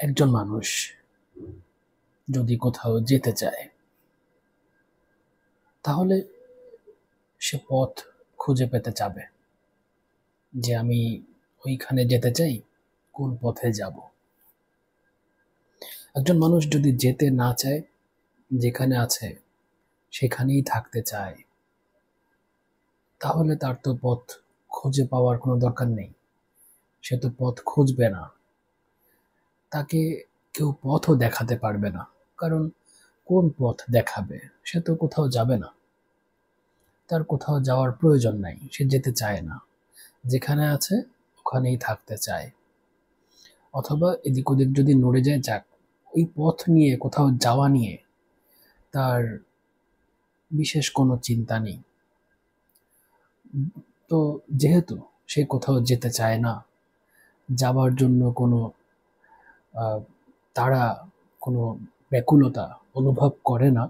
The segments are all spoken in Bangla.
একজন মানুষ যদি কোথাও যেতে চায় তাহলে সে পথ খুঁজে পেতে চাবে যে আমি ওইখানে যেতে চাই, কোন পথে যাব। একজন মানুষ যদি যেতে না চায়, যেখানে আছে সেখানেই থাকতে চায়, তাহলে তার তো পথ খুঁজে পাওয়ার কোনো দরকার নেই। সে তো পথ খুঁজবে না, তাকে কেউ পথও দেখাতে পারবে না। কারণ কোন পথ দেখাবে? সে তো কোথাও যাবে না, তার কোথাও যাওয়ার প্রয়োজন নাই, সে যেতে চায় না, যেখানে আছে ওখানেই থাকতে চায়। অথবা এদিক ওদিক যদি নড়ে যায়, যাক, ওই পথ নিয়ে কোথাও যাওয়া নিয়ে তার বিশেষ কোনো চিন্তা নেই। তো যেহেতু সে কোথাও যেতে চায় না, যাবার জন্য কোনো তারা কোনো ব্যাকুলতা অনুভব করে না,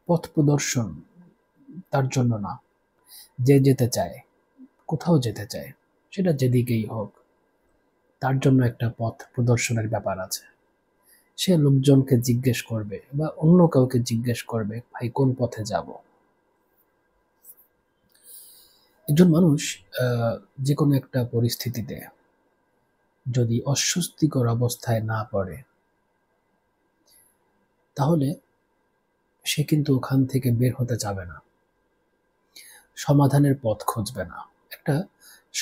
পথ প্রদর্শন তার জন্য না। যে যেতে চায়, কোথাও যেতে চায়, সেটা যেদিকেই হোক, তার জন্য একটা পথ প্রদর্শনের ব্যাপার আছে। সে লোকজনকে জিজ্ঞেস করবে বা অন্য কাউকে জিজ্ঞেস করবে, ভাই কোন পথে যাব। একজন মানুষ যে কোনো একটা পরিস্থিতিতে যদি অস্বস্তিকর অবস্থায় না পড়ে, তাহলে সে কিন্তু ওখান থেকে বের হতে চাবে না, সমাধানের পথ খুঁজবে না। একটা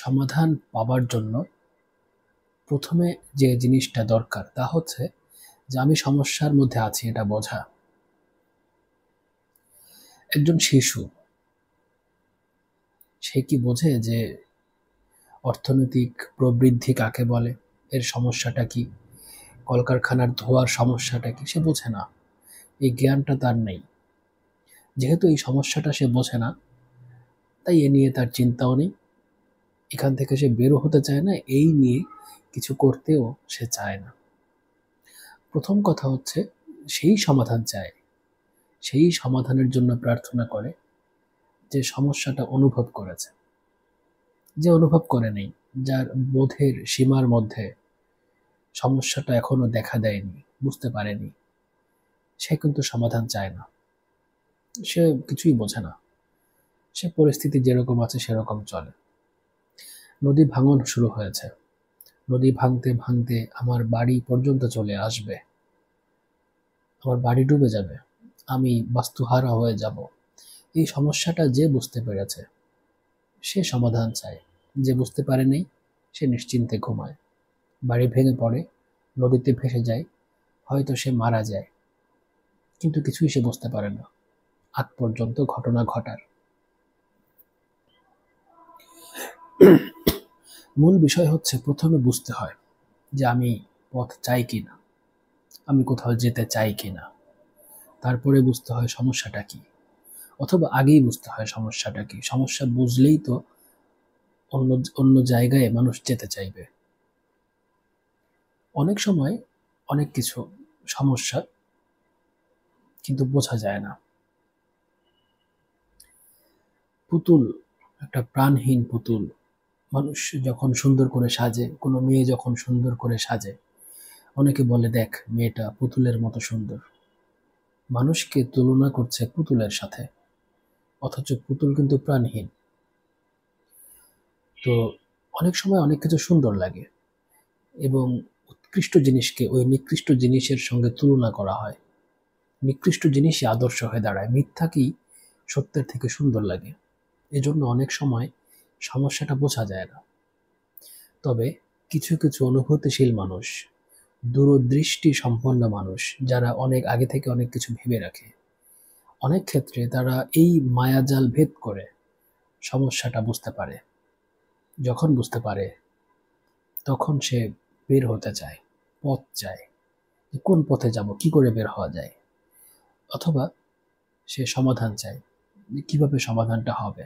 সমাধান পাবার জন্য প্রথমে যে জিনিসটা দরকার তা হচ্ছে যে আমি সমস্যার মধ্যে আছি এটা বোঝা। একজন শিশু, সে কি বোঝে যে অর্থনৈতিক প্রবৃদ্ধি কাকে বলে, এর সমস্যাটা কি, কলকারখানার ধোঁয়ার সমস্যাটা কি? সে বোঝে না, এই জ্ঞানটা তার নেই। যেহেতু এই সমস্যাটা সে বোঝে না, তাই এ নিয়ে তার চিন্তাও নেই, এখান থেকে সে বেরো হতে চায় না, এই নিয়ে কিছু করতেও সে চায় না। প্রথম কথা হচ্ছে সেই সমাধান চায়, সেই সমাধানের জন্য প্রার্থনা করে যে সমস্যাটা অনুভব করেছে। যে অনুভব করে নেই, যার বোধের সীমার মধ্যে সমস্যাটা এখনো দেখা দেয়নি, বুঝতে পারেনি, সে কিন্তু সমাধান চায় না। সে কিছুই বোঝে না, সে পরিস্থিতি যেরকম আছে সেরকম চলে। নদী ভাঙন শুরু হয়েছে, নদী ভাঙতে ভাঙতে আমার বাড়ি পর্যন্ত চলে আসবে, আমার বাড়ি ডুবে যাবে, আমি বাস্তুহারা হয়ে যাব। এই সমস্যাটা যে বুঝতে পেরেছে সে সমাধান চায়, যে বুঝতে পারেনি সে নিশ্চিন্তে ঘুমায়। বাড়ি ভেঙে পড়ে, নদীতে ভেসে যায়, হয়তো সে মারা যায়, কিন্তু কিছুই সে বুঝতে পারে না আগ পর্যন্ত ঘটনা ঘটার। মূল বিষয় হচ্ছে প্রথমে বুঝতে হয় যে আমি পথ চাই কিনা, আমি কোথাও যেতে চাই কিনা। তারপরে বুঝতে হয় সমস্যাটা কি, অথবা আগেই বুঝতে হয় সমস্যাটা কি। সমস্যা বুঝলেই তো অন্য অন্য জায়গায় মানুষ যেতে চাইবে। অনেক সময় অনেক কিছু সমস্যা কিন্তু বোঝা যায় না। পুতুল, একটা প্রাণহীন পুতুল, মানুষ যখন সুন্দর করে সাজে, কোনো মেয়ে যখন সুন্দর করে সাজে, অনেকে বলে দেখ মেয়েটা পুতুলের মতো সুন্দর। মানুষকে তুলনা করছে পুতুলের সাথে, অথচ পুতুল কিন্তু প্রাণহীন। তো অনেক সময় অনেক কিছু সুন্দর লাগে এবং উৎকৃষ্ট জিনিসকে ওই নিকৃষ্ট জিনিসের সঙ্গে তুলনা করা হয়। নিকৃষ্ট জিনিসই আদর্শ হয়ে দাঁড়ায়, মিথ্যাকেই সত্যের থেকে সুন্দর লাগে। এজন্য অনেক সময় সমস্যাটা বোঝা যায় না। তবে কিছু কিছু অনুভূতিশীল মানুষ, দূরদৃষ্টি সম্পন্ন মানুষ, যারা অনেক আগে থেকে অনেক কিছু ভেবে রাখে, অনেক ক্ষেত্রে তারা এই মায়াজাল ভেদ করে সমস্যাটা বুঝতে পারে। যখন বুঝতে পারে তখন সে বের হতে চায়, পথ চায়, যে কোন পথে যাব, কি করে বের হওয়া যায়। অথবা সে সমাধান চায়, যে কিভাবে সমাধানটা হবে।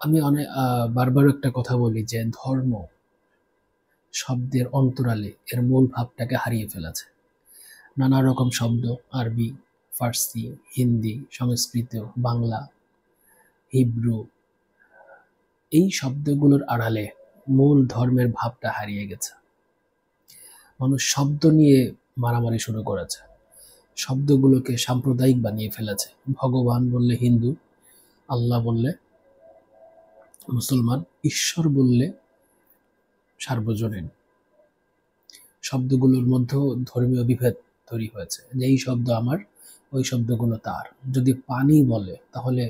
আমি অনেক বারবার একটা কথা বলি যে ধর্ম শব্দের অন্তরালে এর মূল ভাবটাকে হারিয়ে ফেলেছে। নানা রকম শব্দ, আরবি, ফার্সি, হিন্দি, সংস্কৃত, বাংলা, হিব্রু, এই শব্দগুলোর আড়ালে মূল ধর্মের ভাবটা হারিয়ে গেছে। মানুষ শব্দ নিয়ে মারামারি শুরু করেছে, শব্দগুলোকে সাম্প্রদায়িক বানিয়ে ফেলেছে। ভগবান বললে হিন্দু, আল্লাহ বললে মুসলমান, ঈশ্বর বললে সার্বজনীন। শব্দগুলোর মধ্যেও ধর্মীয় বিভেদ তৈরি হয়েছে, যে এই শব্দ আমার, ওই শব্দগুলো তার। যদি পানি বলে তাহলে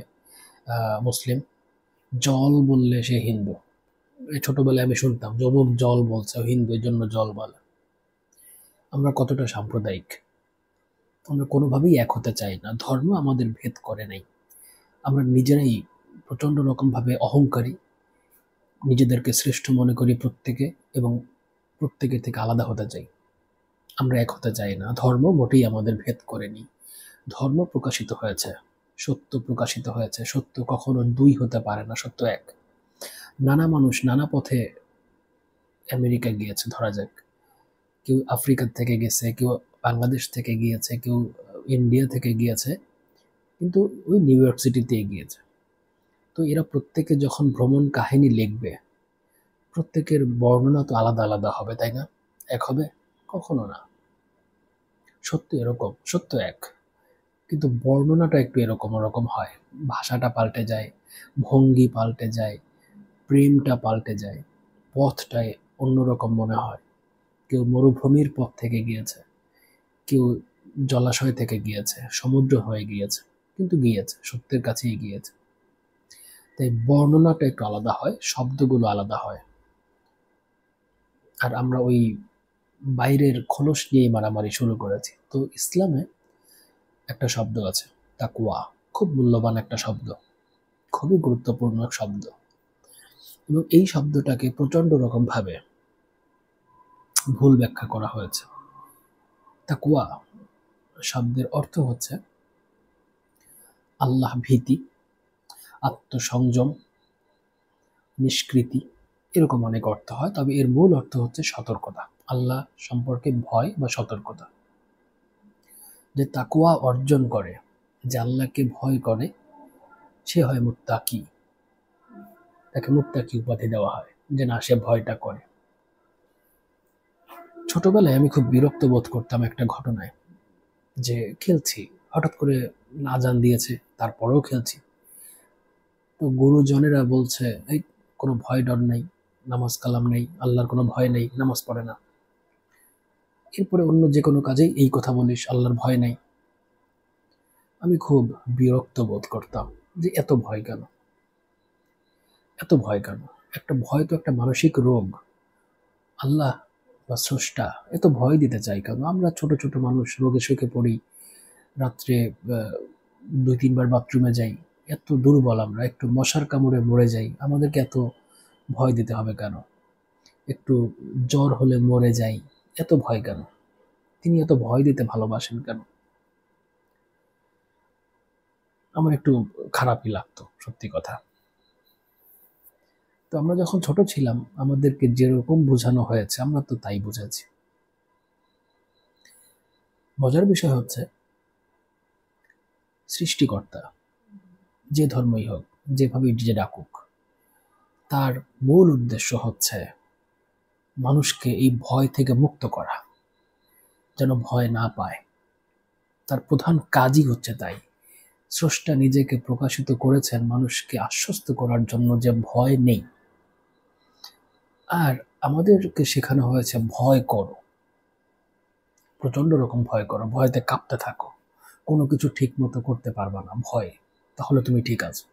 মুসলিম, জল বললে সে হিন্দু। এই ছোটবেলায় আমি শুনতাম যে অমুক জল বলছে, হিন্দু, এর জন্য জল বলে। আমরা কতটা সাম্প্রদায়িক! আমরা কোনোভাবেই এক হতে চাই না। ধর্ম আমাদের ভেদ করে নাই। আমরা নিজেরাই প্রচণ্ড রকমভাবে অহংকারী, নিজেদেরকে শ্রেষ্ঠ মনে করি প্রত্যেকে, এবং প্রত্যেকের থেকে আলাদা হতে চাই। আমরা এক হতে চাই না। ধর্ম মোটেই আমাদের ভেদ করেনি। ধর্ম প্রকাশিত হয়েছে, সত্য প্রকাশিত হয়েছে। সত্য কখনো দুই হতে পারে না, সত্য এক। নানা মানুষ নানা পথে আমেরিকা গিয়েছে, ধরা যাক, কেউ আফ্রিকা থেকে গেছে, কেউ বাংলাদেশ থেকে গিয়েছে, কেউ ইন্ডিয়া থেকে গিয়েছে, কিন্তু ওই নিউ ইয়র্ক সিটিতেই গিয়েছে। তো এরা প্রত্যেকে যখন ভ্রমণ কাহিনী লিখবে, প্রত্যেকের বর্ণনা তো আলাদা আলাদা হবে, তাই না? এক হবে? কখনো না। সত্য এরকম, সত্য এক, কিন্তু বর্ণনাটা একটু এরকম ওরকম হয়। ভাষাটা পাল্টে যায়, ভঙ্গি পাল্টে যায়, প্রেমটা পাল্টে যায়, পথটাই অন্যরকম মনে হয়। কেউ মরুভূমির পথ থেকে গিয়েছে, কেউ জলাশয় থেকে গিয়েছে, সমুদ্র হয়ে গিয়েছে, কিন্তু গিয়েছে, সত্যের কাছেই গিয়েছে। তাই বর্ণনাটা একটু আলাদা হয়, শব্দগুলো আলাদা হয়। আর আমরা ওই বাইরের খোলস নিয়ে মারামারি শুরু করেছি। তো ইসলামে একটা শব্দ আছে, তাকওয়া, খুব মূল্যবান একটা শব্দ, খুবই গুরুত্বপূর্ণ শব্দ, এবং এই শব্দটাকে প্রচণ্ড রকমভাবে ভুল ব্যাখ্যা করা হয়েছে। তাকওয়া শব্দের অর্থ হচ্ছে আল্লাহ ভীতি, আত্মসংযম, নিষ্কৃতি, এরকম অনেক অর্থ হয়। তবে এর মূল অর্থ হচ্ছে সতর্কতা, আল্লাহ সম্পর্কে ভয় বা সতর্কতা। যে তাকওয়া অর্জন করে, যে আল্লাহকে ভয় করে, সে হয় মুত্তাকি। তাকে মুত্তাকি উপাধি দেওয়া হয়, যে না, সে ভয়টা করে। ছোটবেলায় আমি খুব বিরক্ত বোধ করতাম একটা ঘটনায়, যে খেলছি, হঠাৎ করে আজান দিয়েছে, তারপরেও খেলছি। তো গুরুজনেরা বলছে, এই কোনো ভয় ডর নেই, নামাজ কালাম নেই, আল্লাহর কোনো ভয় নেই, নামাজ পড়ে না। এরপরে অন্য যে কোনো কাজেই এই কথা বলিস, আল্লাহর ভয় নেই। আমি খুব বিরক্ত বোধ করতাম যে এত ভয় কেন, এত ভয় কেন? একটা ভয় তো একটা মানসিক রোগ। আল্লাহ বা স্রষ্টা এত ভয় দিতে চাই কেন? আমরা ছোট ছোট মানুষ, রোগে শোকে পড়ি, রাত্রে 2-3 বার বাথরুমে যাই, এত দুর্বল আমরা, একটু মশার কামড়ে মরে যাই, আমাদেরকে এত ভয় দিতে হবে কেন? একটু জ্বর হলে মরে যাই, এত ভয় কেন? তিনি এত ভয় দিতে ভালোবাসেন কেন? আমার একটু খারাপই লাগতো, সত্যি কথা। তো আমরা যখন ছোট ছিলাম, আমাদেরকে যেরকম বোঝানো হয়েছে আমরা তো তাই বুঝেছি। মজার বিষয় হচ্ছে, সৃষ্টিকর্তা যে ধর্মই হোক, যেভাবে যে ডাকুক, তার মূল উদ্দেশ্য হচ্ছে মানুষকে এই ভয় থেকে মুক্ত করা, যেন ভয় না পায়। তার প্রধান কাজই হচ্ছে তাই। স্রষ্টা নিজেকে প্রকাশিত করেছেন মানুষকে আশ্বস্ত করার জন্য যে ভয় নেই। আর আমাদেরকে শেখানো হয়েছে ভয় করো, প্রচন্ড রকম ভয় করো, ভয়তে কাঁপতে থাকো, কোনো কিছু ঠিক মতো করতে পারবা না, ভয়, তাহলে তুমি ঠিক আছো।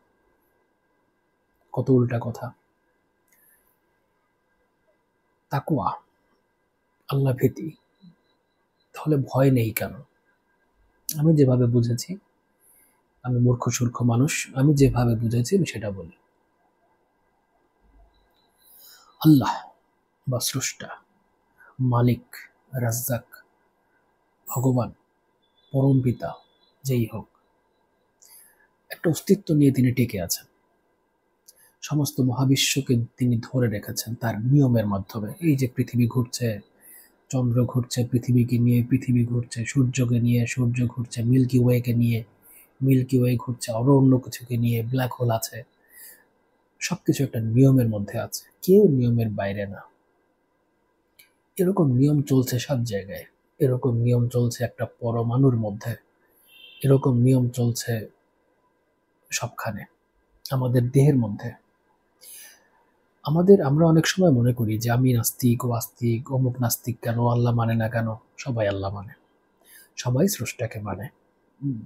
কত উল্টা কথা। তাকওয়া, আল্লাহ ভীতি, তাহলে ভয় নেই কেন? আমি যেভাবে বুঝেছি, আমি মূর্খ সূর্খ মানুষ, আমি যেভাবে বুঝেছি আমি সেটা বলি। আল্লাহ বা স্রষ্টা, মালিক, রাজ্জাক, ভগবান, পরম পিতা, যেই হোক, একটা অস্তিত্ব নিয়ে তিনি টিকে আছেন। সমস্ত মহাবিশ্বকে তিনি ধরে রেখেছেন তার নিয়মের মাধ্যমে। এই যে পৃথিবী ঘুরছে, চন্দ্র ঘুরছে পৃথিবীকে নিয়ে, পৃথিবী ঘুরছে সূর্যকে নিয়ে, সূর্য ঘুরছে মিল্কি ওয়েকে নিয়ে, মিল্কি ওয়ে ঘুরছে আরো অন্য কিছুকে নিয়ে, ব্ল্যাক হোল আছে। সবকিছু একটা নিয়মের মধ্যে আছে, কেউ নিয়মের বাইরে না। এরকম নিয়ম চলছে সব জায়গায়, এরকম নিয়ম চলছে একটা পরমাণুর মধ্যে, এরকম নিয়ম চলছে সবখানে, আমাদের দেহের মধ্যে। আমরা অনেক সময় মনে করি যে আমি নাস্তিক, ও আস্তিক, অমুক নাস্তিক কেন, আল্লাহ মানে না কেন? সবাই আল্লাহ মানে, সবাই স্রষ্টাকে মানে। উম,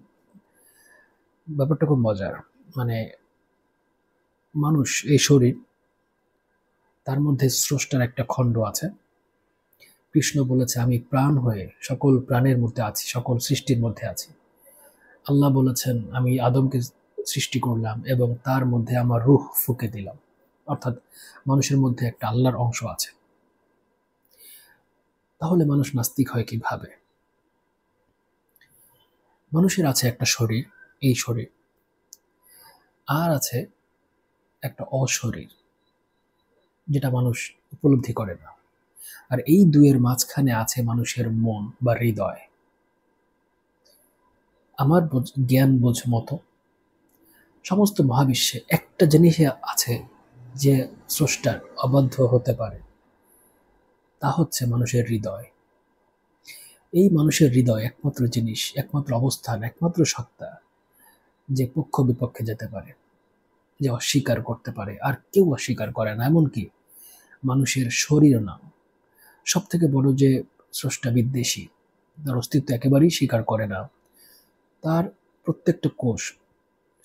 ব্যাপারটা খুব মজার। মানে মানুষ, এই শরীর, তার মধ্যে স্রষ্টার একটা খণ্ড আছে। কৃষ্ণ বলেছে আমি প্রাণ হয়ে সকল প্রাণের মধ্যে আছি, সকল সৃষ্টির মধ্যে আছি। আল্লাহ বলেছেন আমি আদমকে সৃষ্টি করলাম এবং তার মধ্যে আমার রূহ ফুঁকে দিলাম। অর্থাৎ মানুষের মধ্যে একটা আল্লাহর অংশ আছে। তাহলে মানুষ নাস্তিক হয় কিভাবে? মানুষের আছে একটা শরীর, এই শরীর, আর আছে একটা অশরীর, যেটা মানুষ উপলব্ধি করে না। আর এই দুয়ের মাঝখানে আছে মানুষের মন বা হৃদয়। আমার জ্ঞান বোঝ মতো সমস্ত মহাবিশ্বে একটা জিনিসই আছে যে স্রষ্টার অবাধ্য হতে পারে, তা হচ্ছে মানুষের হৃদয়। এই মানুষের হৃদয় একমাত্র জিনিস, একমাত্র অবস্থান, একমাত্র সত্তা যে পক্ষ বিপক্ষে যেতে পারে, যে অস্বীকার করতে পারে। আর কেউ অস্বীকার করে না, এমনকি মানুষের শরীর না। সব থেকে বড় যে স্রষ্টা বিদ্বেষী, তার অস্তিত্ব একেবারেই স্বীকার করে না। তার প্রত্যেকটা কোষ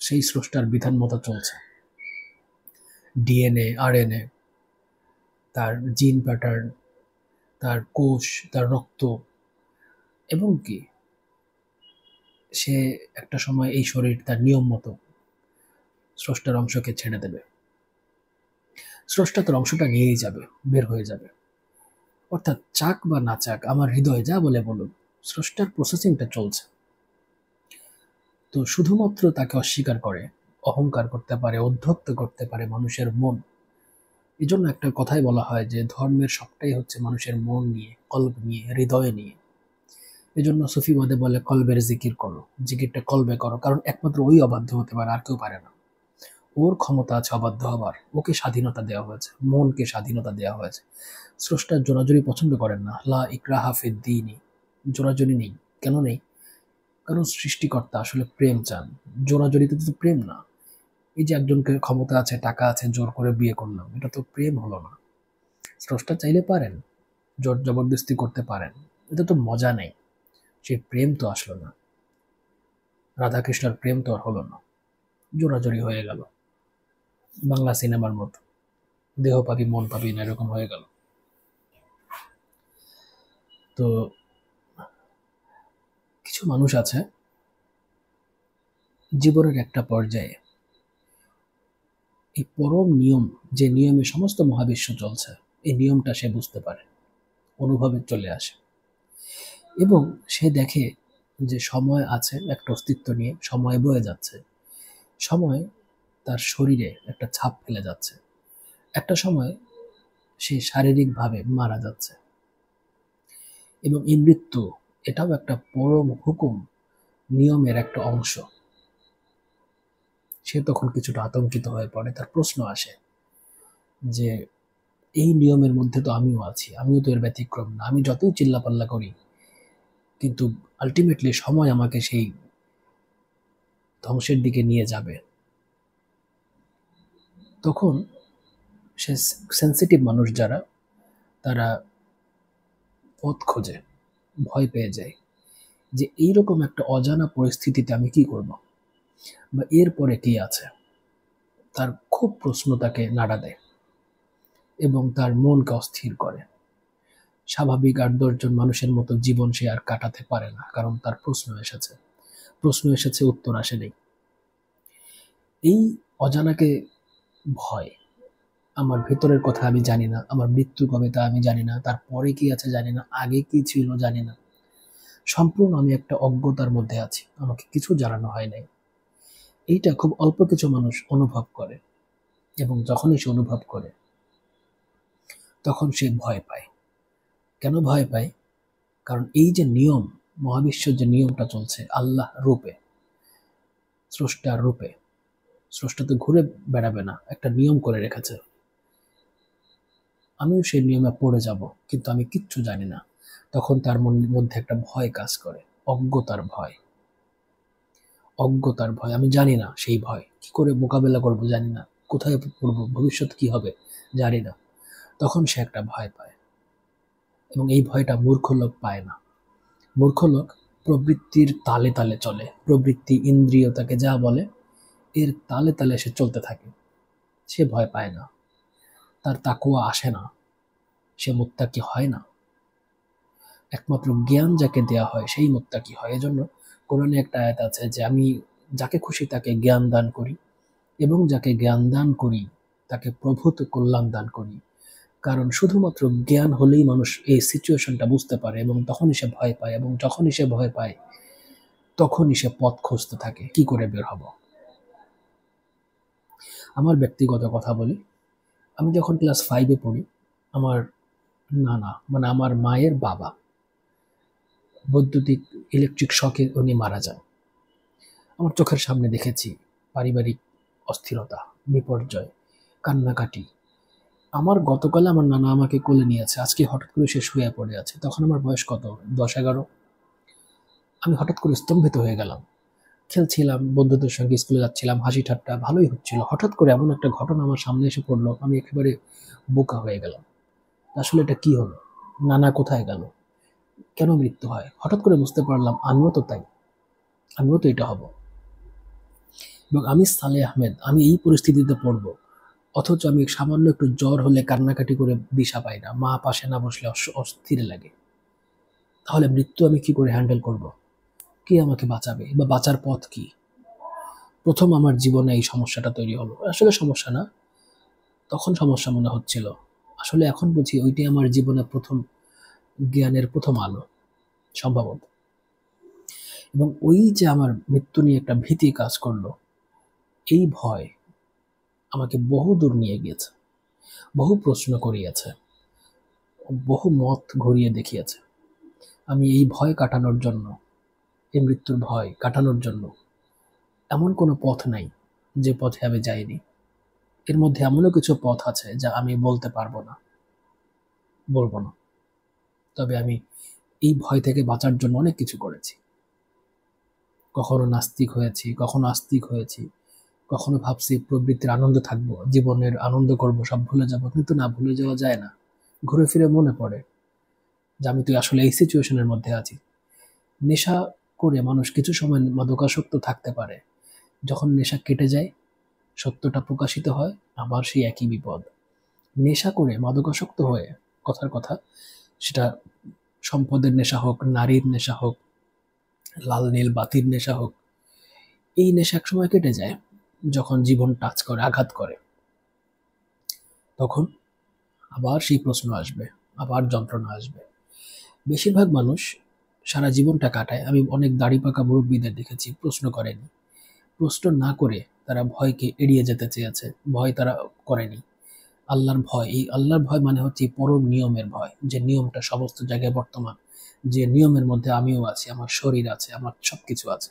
সেই স্রষ্টার বিধান মতো চলছে। ডিএনএ, আরএনএ, তার জিন প্যাটার্ন, তার কোষ, তার রক্ত, এবং কি সে একটা সময় এই শরীর তার নিয়ম মতো স্রষ্টার অংশকে ছেড়ে দেবে। স্রষ্টা তার অংশটা নিয়েই যাবে, বের হয়ে যাবে। অর্থাৎ চাক বা না চাক, আমার হৃদয় যা বলে বলুন, স্রষ্টার প্রসেসিংটা চলছে। তো শুধুমাত্র তাকে অস্বীকার করে, অহংকার করতে পারে, অধ্যত্ত করতে পারে মানুষের মন। এই জন্য একটা কথাই বলা হয় যে ধর্মের সবটাই হচ্ছে মানুষের মন নিয়ে, কল্ব নিয়ে, হৃদয় নিয়ে। এই জন্য সুফিবাদে বলে কলবের জিকির করো, জিকিরটা কলবে করো, কারণ একমাত্র ওই অবাধ্য হতে পারে, আর কেউ পারে না। ওর ক্ষমতা আছে অবাধ্য হবার, ওকে স্বাধীনতা দেওয়া হয়েছে, মনকে স্বাধীনতা দেওয়া হয়েছে। স্রষ্টার জোরাজুরি পছন্দ করেন না, লা ইকরাহা ফিদ্দীনি, জোরাজুরি নেই। কেন নেই? কারণ সৃষ্টিকর্তা আসলে প্রেম চান। জোরাজুরিতে তো প্রেম না। এই যে একজনকে ক্ষমতা আছে, টাকা আছে, জোর করে বিয়ে করলাম, এটা তো প্রেম হলো না। স্রষ্টা চাইলে পারেন, জোর জবরদস্তি করতে পারেন, এটা তো মজা নেই, সেই প্রেম তো আসলো না। রাধাকৃষ্ণের প্রেম তো আর হলো না, জোরাজুরি হয়ে গেল, বাংলা সিনেমার মতো দেহ পাবি মন পাবি না, এরকম হয়ে গেল। তো কিছু মানুষ আছে জীবনের একটা পর্যায়ে এই পরম নিয়ম, যে নিয়মে সমস্ত মহাবিশ্ব চলছে, এই নিয়মটা সে বুঝতে পারে, অনুভবে চলে আসে, এবং সে দেখে যে সময় আছে একটা অস্তিত্ব নিয়ে, সময় বয়ে যাচ্ছে, সময় তার শরীরে একটা ছাপ ফেলে যাচ্ছে, একটা সময় সে শারীরিকভাবে মারা যাচ্ছে, এবং এই মৃত্যু এটাও একটা পরম হুকুম, নিয়মের একটা অংশ। সে তখন কিছুটা আতঙ্কিত হয়ে পড়ে, তার প্রশ্ন আসে যে এই নিয়মের মধ্যে তো আমিও আছি, আমিও তো এর ব্যতিক্রম না। আমি যতই চিল্লাপাল্লা করি, কিন্তু আলটিমেটলি সময় আমাকে সেই ধ্বংসের দিকে নিয়ে যাবে। তখন সে, সেন্সিটিভ মানুষ যারা, তারা পথ খোঁজে, ভয় পেয়ে যায় যে এইরকম একটা অজানা পরিস্থিতিতে আমি কি করব, বা এরপরে কি আছে। তার খুব প্রশ্ন তাকে নাড়া দেয় এবং তার মনকে অস্থির করে। স্বাভাবিক ৮-১০ জন মানুষের মতো জীবন সে আর কাটাতে পারে না, কারণ তার প্রশ্ন এসেছে, উত্তর আসেনি। এই অজানাকে ভয়, আমার ভেতরের কথা আমি জানি না, আমার মৃত্যু কবে তা আমি জানি না, তারপরে কি আছে জানি না, আগে কি ছিল জানি না, সম্পূর্ণ আমি একটা অজ্ঞতার মধ্যে আছি, আমাকে কিছু জানানো হয় নাই। এইটা খুব অল্প কিছু মানুষ অনুভব করে, এবং যখনই সে অনুভব করে তখন সে ভয় পায়। কেন ভয় পায়? কারণ এই যে নিয়ম, মহাবিশ্বের যে নিয়মটা চলছে আল্লাহ রূপে, স্রষ্টার রূপে, স্রষ্টা তো ঘুরে বেড়াবে না, একটা নিয়ম করে রেখেছে। আমিও সেই নিয়মে পড়ে যাব, কিন্তু আমি কিচ্ছু জানি না। তখন তার মধ্যে একটা ভয় কাজ করে, অজ্ঞতার ভয়। অজ্ঞতার ভয়, আমি জানি না, সেই ভয় কি করে মোকাবেলা করব জানি না, কোথায় পড়বো, ভবিষ্যৎ কি হবে জানি না। তখন সে একটা ভয় পায়, এবং এই ভয়টা মূর্খ লোক পায় না। মূর্খ লোক প্রবৃত্তির তালে তালে চলে, প্রবৃত্তি ইন্দ্রিয় তাকে যা বলে এর তালে তালে সে চলতে থাকে। সে ভয় পায় না, তার তাকওয়া আসে না, সে মুত্তাকি হয় না। একমাত্র জ্ঞান যাকে দেয়া হয় সেই মুত্তাকি হয়। এজন্য কোরআনে একটা আয়াত আছে যে আমি যাকে খুশি তাকে জ্ঞান দান করি, এবং যাকে জ্ঞান দান করি তাকে প্রভূত কল্যাণ দান করি। কারণ শুধুমাত্র জ্ঞান হলেই মানুষ এই সিচুয়েশনটা বুঝতে পারে, এবং তখনই সে ভয় পায়, এবং যখনই সে ভয় পায় তখনই সে পথ খুঁজতে থাকে কি করে বের হব। আমার ব্যক্তিগত কথা বলি, আমি যখন ক্লাস 5-এ পড়ি, আমার নানা মানে আমার মায়ের বাবা বৈদ্যুতিক ইলেকট্রিক শকে উনি মারা যান। আমার চোখের সামনে দেখেছি পারিবারিক অস্থিরতা, বিপর্যয়, কান্নাকাটি। আমার গতকাল আমার নানা আমাকে কোলে নিয়েছে, আজকে হঠাৎ করে সে শুয়ে পড়ে আছে। তখন আমার বয়স কত, 10-11। আমি হঠাৎ করে স্তম্ভিত হয়ে গেলাম। খেলছিলাম বন্ধুদের সঙ্গে, স্কুলে যাচ্ছিলাম, হাসি ঠাট্টা ভালোই হচ্ছিল। হঠাৎ করে এমন একটা ঘটনা আমার সামনে এসে পড়লো, আমি একেবারে বোকা হয়ে গেলাম। আসলে এটা কি হলো, নানা কোথায় গেল, কেন মৃত্যু হয়? হঠাৎ করে বুঝতে পারলাম আমিও তো তাই, আমিও তো এটা হব। এবং আমি সালেহ আহমেদ, আমি এই পরিস্থিতিতে পড়বো, অথচ আমি সামান্য একটু জ্বর হলে কান্নাকাটি করে দিশা পাই না, মা পাশে না বসলে অস্থির লাগে। তাহলে মৃত্যু আমি কি করে হ্যান্ডেল করব? কে আমাকে বাঁচাবে, বা বাঁচার পথ কি? প্রথম আমার জীবনে এই সমস্যাটা তৈরি হলো। আসলে সমস্যা না, তখন সমস্যা মনে হচ্ছিল, আসলে এখন বুঝি ওইটাই আমার জীবনে প্রথম জ্ঞানের প্রথম আলো সম্ভবত। এবং ওই যে আমার মৃত্যু নিয়ে একটা ভীতি কাজ করলো, এই ভয় আমাকে বহু দূর নিয়ে গিয়েছে, বহু প্রশ্ন করিয়েছে, বহু মত ঘুরিয়ে দেখিয়েছে। আমি এই ভয় কাটানোর জন্য, এই মৃত্যুর ভয় কাটানোর জন্য এমন কোনো পথ নাই যে পথে আমি যাইনি। এর মধ্যে এমনও কিছু পথ আছে যা আমি বলতে পারবো না, বলবো না। তবে আমি এই ভয় থেকে বাঁচার জন্য অনেক কিছু করেছি। কখনো নাস্তিক হয়েছি, কখনো আস্তিক হয়েছি, কখনো ভাবছি প্রবৃত্তির আনন্দ থাকবো, জীবনের আনন্দ করব, সব ভুলে যাবো। কিন্তু না, ভুলে যাওয়া যায় না। ঘুরে ফিরে মনে পড়ে যে আমি তো আসলে এই সিচুয়েশনের মধ্যে আছি। নেশা করে মানুষ কিছু সময় মাদকাসক্ত থাকতে পারে, যখন নেশা কেটে যায়, সত্যটা প্রকাশিত হয়, আবার সেই একই বিপদ। নেশা করে মাদকাসক্ত হয়ে, কথার কথা, সেটা সম্পদের নেশা হোক, নারীর নেশা হোক, লাল নীল বাতির নেশা হোক, এই নেশা একসময় কেটে যায়। যখন জীবন টাচ করে, আঘাত করে, তখন আবার সেই প্রশ্ন আসবে, আবার যন্ত্রণা আসবে। বেশিরভাগ মানুষ সারা জীবনটা কাটায়, আমি অনেক দাড়ি পাকা মুরব্বীদের দেখেছি, প্রশ্ন করেনি। প্রশ্ন না করে তারা ভয়কে এড়িয়ে যেতে চেয়েছে, ভয় তারা করেনি। আল্লাহর ভয়, এই আল্লাহর ভয় মানে হচ্ছে পরম নিয়মের ভয়, যে নিয়মটা সমস্ত জায়গায় বর্তমান, যে নিয়মের মধ্যে আমিও আছি, আমার শরীর আছে, আমার সবকিছু আছে,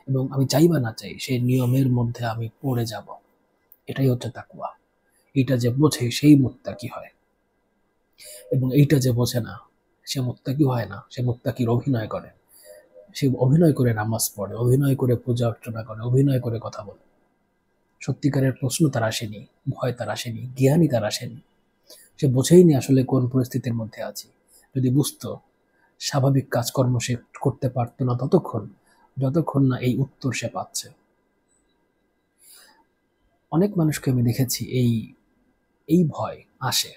এবং আমি চাই বা না চাই সেই নিয়মের মধ্যে আমি পড়ে যাব। এটাই হচ্ছে তাকওয়া। এটা যে বোঝে সেই মুত্তাকি হয়, এবং এইটা যে বোঝে না সে মুত্তাকি হয় না, সে মুত্তাকির অভিনয় করে। সে অভিনয় করে নামাজ পড়ে, অভিনয় করে পূজা অর্চনা করে, অভিনয় করে কথা বলে। সত্যিকারের প্রশ্ন তার আসেনি, ভয় তার আসেনি, জ্ঞানই তার আসেনি। সে বোঝেইনি আসলে কোন পরিস্থিতির মধ্যে আছি। যদি বুঝতো, স্বাভাবিক কাজকর্ম সে করতে পারতো না ততক্ষণ, যতক্ষণ না এই উত্তর সে পাচ্ছে। অনেক মানুষকে আমি দেখেছি এই এই ভয় আসে,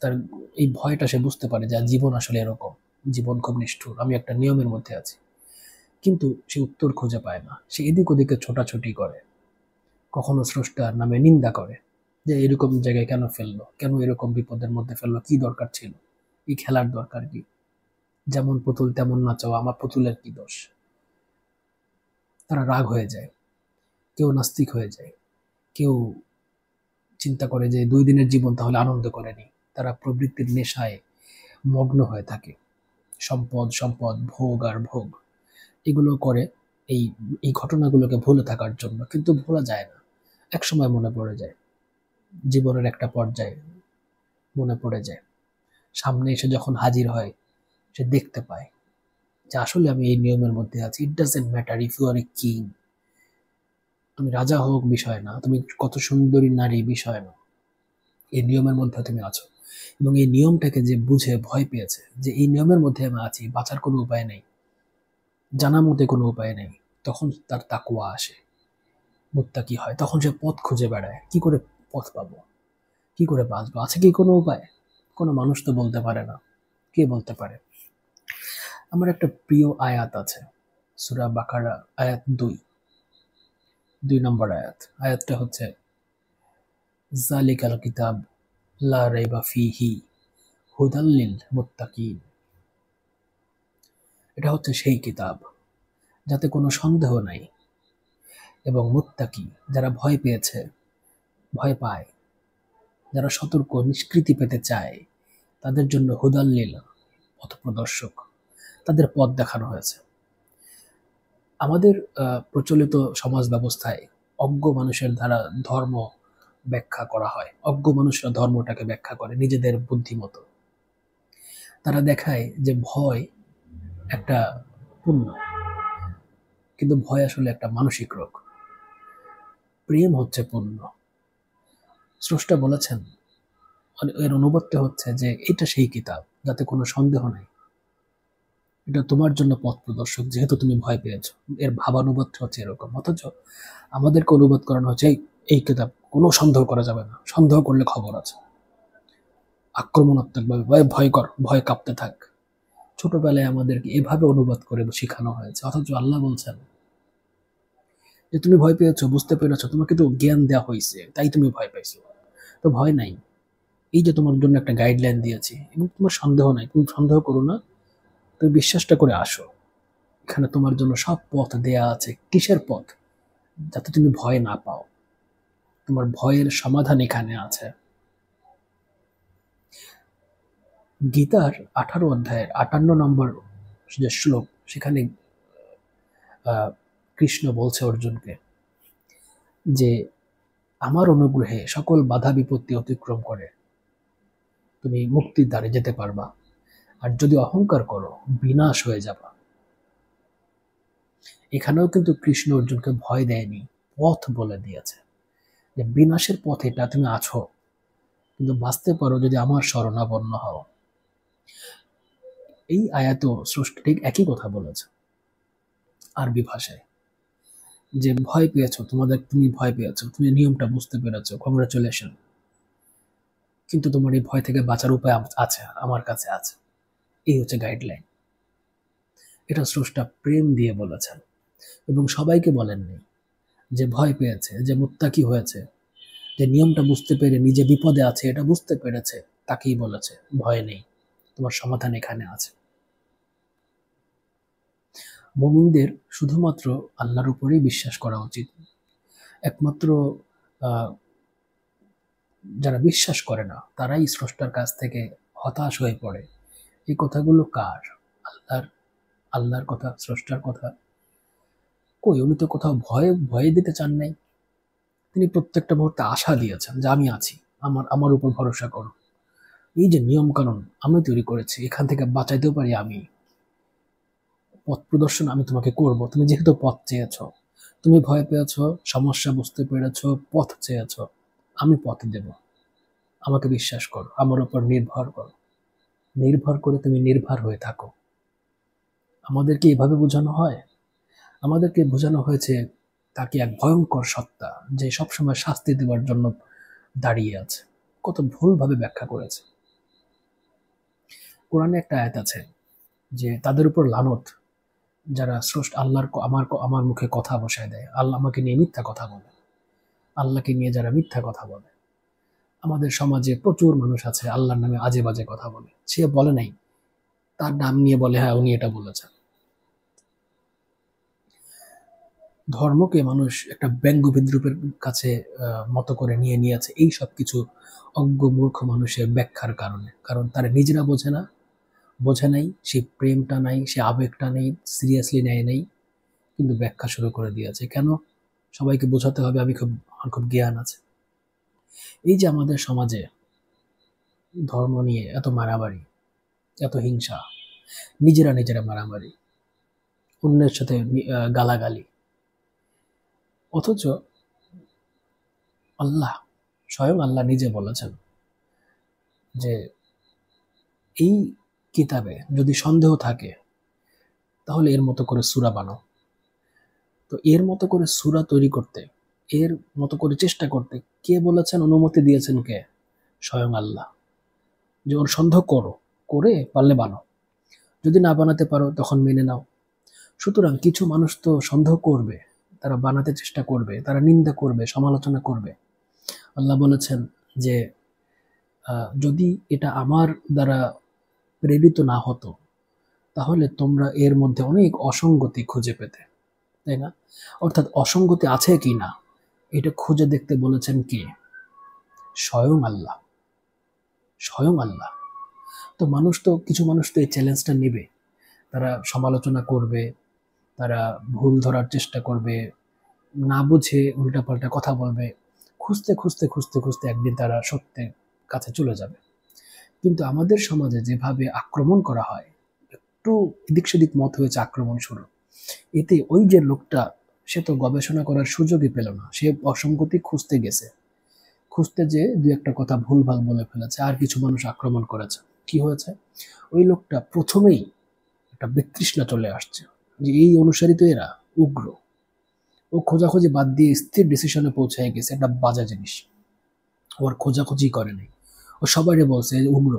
তার এই ভয়টা সে বুঝতে পারে যে জীবন আসলে এরকম, জীবন খুব নিষ্ঠুর, আমি একটা নিয়মের মধ্যে আছি। কিন্তু সে উত্তর খুঁজে পায় না, সে এদিক ওদিকে ছোটাছুটি করে, কখনো স্রষ্টার নামে নিন্দা করে, যে এরকম জায়গায় কেন ফেললো, কেন এরকম বিপদের মধ্যে ফেললো, কি দরকার ছিল, এই খেলার দরকার কি, যেমন পুতুল তেমন নাচাও, আমার পুতুলের কি দোষ। তারা রাগ হয়ে যায়, কেউ নাস্তিক হয়ে যায়, কেউ চিন্তা করে যে 2 দিনের জীবন তাহলে আনন্দ করে নি। তারা প্রবৃত্তির নেশায় মগ্ন হয়ে থাকে, সম্পদ সম্পদ, ভোগ আর ভোগ, এগুলো করে। এই এই ঘটনাগুলোকে ভুলে থাকার জন্য, কিন্তু ভোলা যায় না। একসময় মনে পড়ে যায়, জীবনের একটা পর্যায়ে মনে পড়ে যায়। সামনে এসে যখন হাজির হয়, সে দেখতে পায় যে আসলে আমি এই নিয়মের মধ্যে আছি। It doesn't matter if you are a king, তুমি রাজা হোক বিষয় না, তুমি কত সুন্দরী নারী বিষয় না, এই নিয়মের মধ্যে তুমি আছো। এবং এই নিয়মটাকে যে বুঝে ভয় পেয়েছে যে এই নিয়মের মধ্যে আমি আছি, বাঁচার কোনো উপায় নেই, জানা মতে কোনো উপায় নেই, তখন তার তাকওয়া আসে, মুত্তাকি হয়। তখন সে পথ খুঁজে বেড়ায়, কি করে পথ পাবো, কি করে বাঁচবো, আছে কি কোনো উপায়? কোনো মানুষ তো বলতে পারে না, কে বলতে পারে? আমার একটা প্রিয় আয়াত আছে, সূরা বাকারা আয়াত 2 নম্বর আয়াত। আয়াতটা হচ্ছে জালিকাল কিতাব লা রাইবা ফিহি হুদাল লিল মুত্তাকিন। এটা হচ্ছে সেই কিতাব যাতে কোনো সন্দেহ নাই, এবং মুত্তাকি যারা ভয় পেয়েছে, ভয় পায়, যারা সতর্ক নিষ্কৃতি পেতে চায়, তাদের জন্য হুদাল লিল, পথপ্রদর্শক, তাদের পথ দেখানো হয়েছে। আমাদের প্রচলিত সমাজ ব্যবস্থায় অজ্ঞ মানুষের দ্বারা ধর্ম ব্যাখ্যা করা হয়। অজ্ঞ মানুষরা ধর্মটাকে ব্যাখ্যা করে নিজেদের বুদ্ধিমতো। তারা দেখায় যে ভয় একটা পুণ্য, কিন্তু ভয় আসলে একটা মানসিক রোগ। প্রেম হচ্ছে পুণ্য। স্রষ্টা বলেছেন, এর অনুবাদটা হচ্ছে যে এটা সেই কিতাব যাতে কোনো সন্দেহ নাই, এটা তোমার জন্য পথ প্রদর্শক, যেহেতু তুমি ভয় পেয়েছো। এর ভাবানুবাদটা হচ্ছে এরকম। অথচ আমাদেরকে অনুবাদ করানো হচ্ছে এই কিতাব কোনো সন্দেহ করা যাবে না, সন্দেহ করলে খবর আছে, আক্রমণাত্মক ভাবে ভয়কর, ভয় কাঁপতে থাক। ছোটবেলায় আমাদেরকে এভাবে অনুবাদ করে শেখানো হয়েছে। অথচ আল্লাহ বলছেন যে তুমি ভয় পেয়েছো, বুঝতে পেরেছো, তোমাকে তো জ্ঞান দেওয়া হয়েছে, তাই তুমি ভয় পাইছো, তো ভয় নাই। এই যে তোমার জন্য একটা গাইডলাইন দিয়েছি, এবং তোমার সন্দেহ নাই, তুমি সন্দেহ করো না, তুমি বিশ্বাসটা করে আসো। এখানে তোমার জন্য সব পথ দেয়া আছে। কিসের পথ? যাতে তুমি ভয় না পাও, তোমার ভয়ের সমাধান এখানে আছে। গীতার 18 অধ্যায়ের 58 নম্বর যে শ্লোক, সেখানে কৃষ্ণ বলছে অর্জুনকে যে আমার অনুগ্রহে সকল বাধা বিপত্তি অতিক্রম করে তুমি মুক্তির দ্বারে যেতে পারবা, আর যদি অহংকার করো বিনাশ হয়ে যাবা। এখানেও কিন্তু কৃষ্ণ অর্জুনকে ভয় দেয়নি, পথ বলে দিয়েছে যে বিনাশের পথে এটা তুমি আছো, কিন্তু বাঁচতে পারো যদি আমার শরণাপন্ন হও। এই আয়াতেও স্রষ্টা ঠিক একই কথা বলেছে আরবি ভাষায়, যে ভয় পেয়েছো, তুমি ভয় পেয়েছো, তুমি নিয়মটা বুঝতে পেরেছো, কংগ্রাচুলেশন, কিন্তু তোমার এই ভয় থেকে বাঁচার উপায় আছে, আমার কাছে আছে। এই হচ্ছে গাইডলাইন। এটা স্রষ্টা প্রেম দিয়ে বলেছেন, এবং সবাইকে বলেননি। যে ভয় পেয়েছে, যে মুত্তাকি হয়েছে, যে নিয়মটা বুঝতে পেরে নিজে বিপদে আছে এটা বুঝতে পেরেছে, তাকেই বলেছে ভয় নেই, তোমার সমাধান এখানে আছে। মুমিনদের শুধুমাত্র আল্লাহর উপরেই বিশ্বাস করা উচিত। একমাত্র আহ, যারা বিশ্বাস করে না তারাই স্রষ্টার কাছ থেকে হতাশ হয়ে পড়ে। এই কথাগুলো কার? আল্লাহর। আল্লাহর কথা, স্রষ্টার কথা। কই, উনি তো কোথাও ভয়ে ভয়ে দিতে চান নাই। তিনি প্রত্যেকটা মুহূর্তে আশা দিয়েছেন যে আমি আছি, আমার আমার উপর ভরসা করো। এই যে নিয়ম কানুন আমি তৈরি করেছি, এখান থেকে বাঁচাইতেও পারি আমি, পথ প্রদর্শন আমি তোমাকে করব। তুমি যেহেতু পথ চেয়েছ, তুমি ভয় পেয়েছ, সমস্যা বুঝতে পেরেছ, পথ চেয়েছ, আমি পথ দেব। আমাকে বিশ্বাস করো, আমার উপর নির্ভর করো, নির্ভর করে তুমি নির্ভর হয়ে থাকো। আমাদেরকে এভাবে বোঝানো হয়? আমাদেরকে বোঝানো হয়েছে তাকে এক ভয়ঙ্কর সত্তা, যে সবসময় শাস্তি দেওয়ার জন্য দাঁড়িয়ে আছে। কত ভুলভাবে ব্যাখ্যা করেছে। কোরআনে একটা আয়াত আছে যে তাদের উপর লানত, যারা স্রষ্টা আল্লাহর আমার মুখে কথা বসায় দেয়, আল্লাহ আমাকে নিয়ে মিথ্যা কথা বলে, আল্লাহকে নিয়ে যারা মিথ্যা কথা বলে। আমাদের সমাজে প্রচুর মানুষ আছে আল্লাহর নামে আজে বাজে কথা বলে। সে বলে নাই, তার নাম নিয়ে বলে হ্যাঁ উনি এটা বলেছেন। ধর্মকে মানুষ একটা ব্যঙ্গ বিদ্রুপের কাছে মতো করে নিয়ে নিয়েছে এই সব কিছু অজ্ঞ মূর্খ মানুষের ব্যাখ্যার কারণে। কারণ তারা নিজেরা বোঝে না, বোঝে নাই, সেই প্রেমটা নাই, সে আবেগটা নেই, সিরিয়াসলি নেয় নাই। কিন্তু ব্যাখ্যা শুরু করে দিয়েছে। কেন? সবাইকে বোঝাতে হবে আমার খুব জ্ঞান আছে। এই যে আমাদের সমাজে ধর্ম নিয়ে এত মারামারি, এত হিংসা, নিজেরা মারামারি, অন্যের সাথে গালাগালি, অথচ আল্লাহ, স্বয়ং আল্লাহ নিজে বলেছেন যে এই কিতাবে যদি সন্দেহ থাকে তাহলে এর মতো করে সূরা বানাও। তো এর মতো করে সূরা তৈরি করতে, এর মতো করে চেষ্টা করতে কে বলেছেন, অনুমতি দিয়েছেন কে? স্বয়ং আল্লাহ। যে ওর সন্দেহ করো, করে পারলে বানাও, যদি না বানাতে পারো তখন মেনে নাও। সুতরাং কিছু মানুষ তো সন্দেহ করবে, তারা বানাতে চেষ্টা করবে, তারা নিন্দা করবে, সমালোচনা করবে। আল্লাহ বলেছেন যে যদি এটা আমার দ্বারা প্রেরিত না হতো তাহলে তোমরা এর মধ্যে অনেক অসঙ্গতি খুঁজে পেতে, তাই না? অর্থাৎ অসঙ্গতি আছে কি না এটা খুঁজে দেখতে বলেছেন কে? স্বয়ং আল্লাহ, স্বয়ং আল্লাহ। তো কিছু মানুষ তো এই চ্যালেঞ্জটা নেবে, তারা সমালোচনা করবে, তারা ভুল ধরার চেষ্টা করবে, না বুঝে উল্টাপাল্টা কথা বলবে, খুঁজতে খুঁজতে খুঁজতে খুঁজতে একদিন তারা সত্যের কাছে চলে যাবে। কিন্তু আমাদের সমাজে যেভাবে আক্রমণ করা হয়, একটু এদিক সেদিক মত হয়েছে আক্রমণ শুরু, এতে ওই যে লোকটা, সে তো গবেষণা করার সুযোগই পেল না, সে অসঙ্গতি খুঁজতে গেছে, খুঁজতে যে দু একটা কথা ভুলভাল বলে ফেলেছে, আর কিছু মানুষ আক্রমণ করেছে। কি হয়েছে? ওই লোকটা প্রথমেই একটা বিতৃষ্ণা চলে আসছে যে এই অনুসারী তো এরা উগ্র। ও খোঁজাখুঁজি বাদ দিয়ে স্থির ডিসিশনে পৌঁছে গেছে, একটা বাজে জিনিস। ও আর খোঁজাখুঁজি করে নাই, ও সবাইরে বলছে যে উগ্র,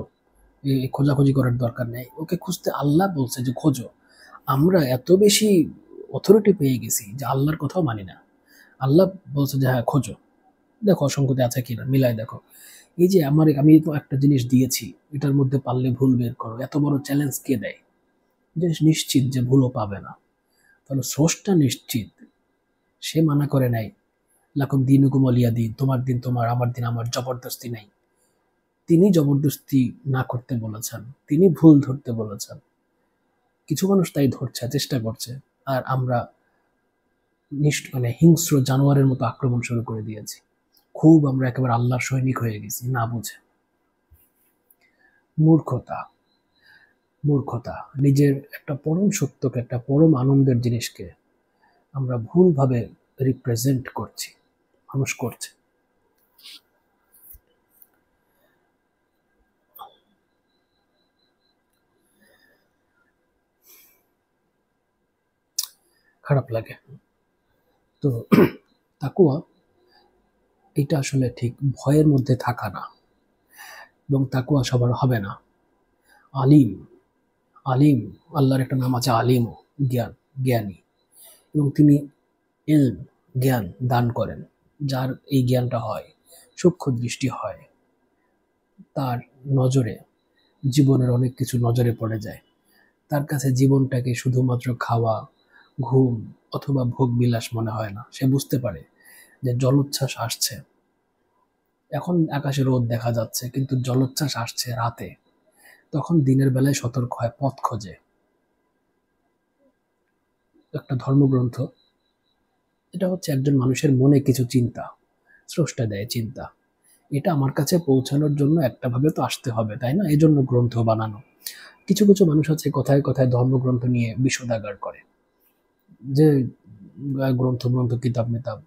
খোঁজাখুঁজি করার দরকার নেই, ওকে খুঁজতে আল্লাহ বলছে যে খোঁজো। আমরা এত বেশি অথরিটি পেয়ে গেছি যে আল্লাহর কথাও মানি না। আল্লাহ বলছে যে হ্যাঁ খোঁজো, দেখো অসঙ্গতি আছে কিনা, মিলাই দেখো। এই যে আমি তো একটা জিনিস দিয়েছি, এটার মধ্যে পারলে ভুল বের করো, এত বড় চ্যালেঞ্জ কে দেয়? যে নিশ্চিত যে ভুলও পাবে না। তাহলে স্রষ্টা নিশ্চিত, সে মানা করে নাই লাকুম দিনুকুম ওয়ালিয়া দিন, তোমার দিন তোমার, আমার দিন আমার, জবরদস্তি নাই। তিনি জবরদস্তি না করতে বলেছেন, তিনি ভুল ধরতে বলেছেন। কিছু মানুষ তাই ধরছে, চেষ্টা করছে, আর আমরা হিংস্র জানোয়ারের মতো আক্রমণ শুরু করে দিয়েছি। আমরা একেবারে আল্লাহর সৈনিক হয়ে গেছি না বুঝে। মূর্খতা, মূর্খতা। নিজের একটা পরম সত্যকে, একটা পরম আনন্দের জিনিসকে আমরা ভুলভাবে রিপ্রেজেন্ট করছি, মানুষ করছে। খারাপ লাগে। তো তাকুয়া এটা আসলে ঠিক ভয়ের মধ্যে থাকা না, এবং তাকুয়া সবার হবে না। আলিম, আলিম, আল্লাহর একটা নাম আছে আলিম, জ্ঞান, জ্ঞানী, এবং তিনি ইলম, জ্ঞান দান করেন। যার এই জ্ঞানটা হয়, সূক্ষ্ম দৃষ্টি হয়, তার নজরে জীবনের অনেক কিছু নজরে পড়ে যায়। তার কাছে জীবনটাকে শুধুমাত্র খাওয়া, ঘুম অথবা ভোগ বিলাস মনে হয় না। সে বুঝতে পারে যে জলোচ্ছ্বাস আসছে, এখন আকাশে রোদ দেখা যাচ্ছে, কিন্তু জলোচ্ছ্বাস আসছে রাতে, তখন দিনের বেলায় সতর্ক হয়, পথ খোঁজে। একটা ধর্মগ্রন্থ, এটা হচ্ছে একজন মানুষের মনে কিছু চিন্তা, স্রষ্টা দেয় চিন্তা, এটা আমার কাছে পৌঁছানোর জন্য একটা ভাবে তো আসতে হবে, তাই না? এই জন্য গ্রন্থ বানানো। কিছু কিছু মানুষ আছে কথায় কথায় ধর্মগ্রন্থ নিয়ে বিষোদাগার করে, যে গ্রন্থ কিতাব মেতাব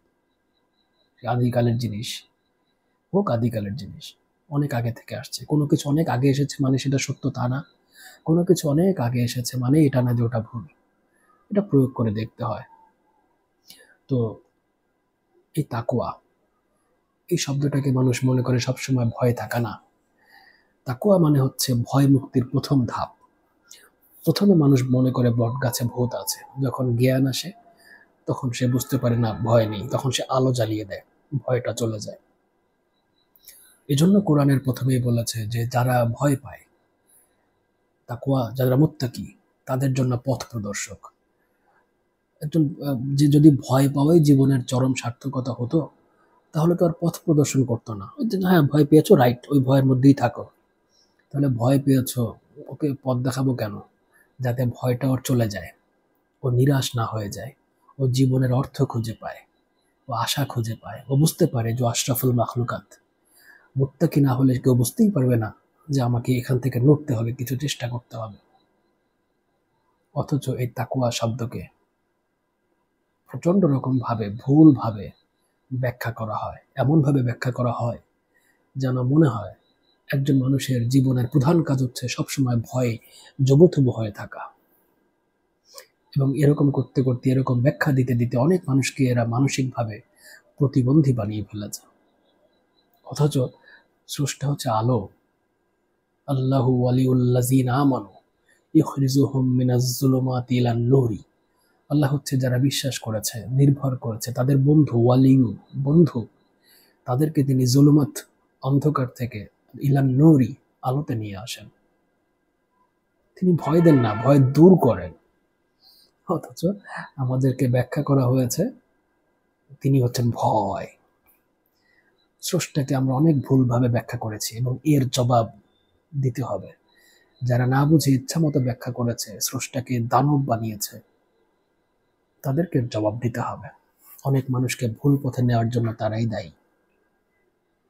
আদিকালের জিনিস, হোক আদিকালের জিনিস, অনেক আগে থেকে আসছে। কোনো কিছু অনেক আগে এসেছে মানে সেটা সত্য তা না, কোনো কিছু অনেক আগে এসেছে মানে এটা না যে ওটা ভুল। এটা প্রয়োগ করে দেখতে হয়। তো এই তাকুয়া, এই শব্দটাকে মানুষ মনে করে সবসময় ভয়ে থাকা না। তাকুয়া মানে হচ্ছে ভয় মুক্তির প্রথম ধাপ। প্রথমে মানুষ মনে করে বট গাছে ভূত আছে, যখন জ্ঞান আসে তখন সে বুঝতে পারে না ভয় নেই, তখন সে আলো জ্বালিয়ে দেয়, ভয়টা চলে যায়। এজন্য কোরআনের প্রথমেই বলেছে যে যারা ভয় পায়, তাকওয়া যারা মুত্তাকি, তাদের জন্য পথ প্রদর্শক। একজন যে যদি ভয় পাওয়াই জীবনের চরম সার্থকতা হতো, তাহলে তো আর পথ প্রদর্শন করতো না। ওই যে হ্যাঁ ভয় পেয়েছো, রাইট, ওই ভয়ের মধ্যেই থাকো। তাহলে ভয় পেয়েছো, ওকে পথ দেখাবো কেন? যাতে ভয়টা ওর চলে যায়, ও নিরাশ না হয়ে যায়, ও জীবনের অর্থ খুঁজে পায়, ও আশা খুঁজে পায়, ও বুঝতে পারে যে আশরাফুল মাখলুকাত। মুত্তাকি না হলে কেউ বুঝতেই পারবে না যে আমাকে এখান থেকে নড়তে হবে, কিছু চেষ্টা করতে হবে। অথচ এই তাকওয়া শব্দকে প্রচন্ড রকম ভাবে ভুলভাবে ব্যাখ্যা করা হয়, এমনভাবে ব্যাখ্যা করা হয় যেন মনে হয় একজন মানুষের জীবনের প্রধান কাজ হচ্ছে সবসময় ভয়ে জবুথুবু হয়ে থাকা। এবং এরকম করতে করতে, এরকম ব্যাখ্যা দিতে দিতে অনেক মানুষকে এরা মানসিকভাবে প্রতিবন্ধী বানিয়ে ফেলেছে। অথচ স্রষ্টা হচ্ছে আলো। আল্লাহু ওয়ালিউল্লাযিনা আমানু ইখরিজুহুম মিনাজ-জুলুমাতি ইলান-নূরি। আল্লাহ হচ্ছে যারা বিশ্বাস করেছে, নির্ভর করেছে, তাদের বন্ধু। ওয়ালিউ বন্ধু, তাদেরকে তিনি জুলুমাত অন্ধকার থেকে ইলান-নূরি আলোতে নিয়ে আসেন। তিনি ভয় দেন না, ভয় দূর করেন। অথচ আমাদেরকে ব্যাখ্যা করা হয়েছে তিনি হচ্ছেন ভয়। স্রষ্টাকে আমরা অনেক ভুলভাবে ব্যাখ্যা করেছি এবং এর জবাব দিতে হবে। যারা না বুঝে ইচ্ছামতো ব্যাখ্যা করেছে, স্রষ্টাকে দানব বানিয়েছে, তাদেরকে জবাব দিতে হবে। অনেক মানুষকে ভুল পথে নেওয়ার জন্য তারাই দায়ী।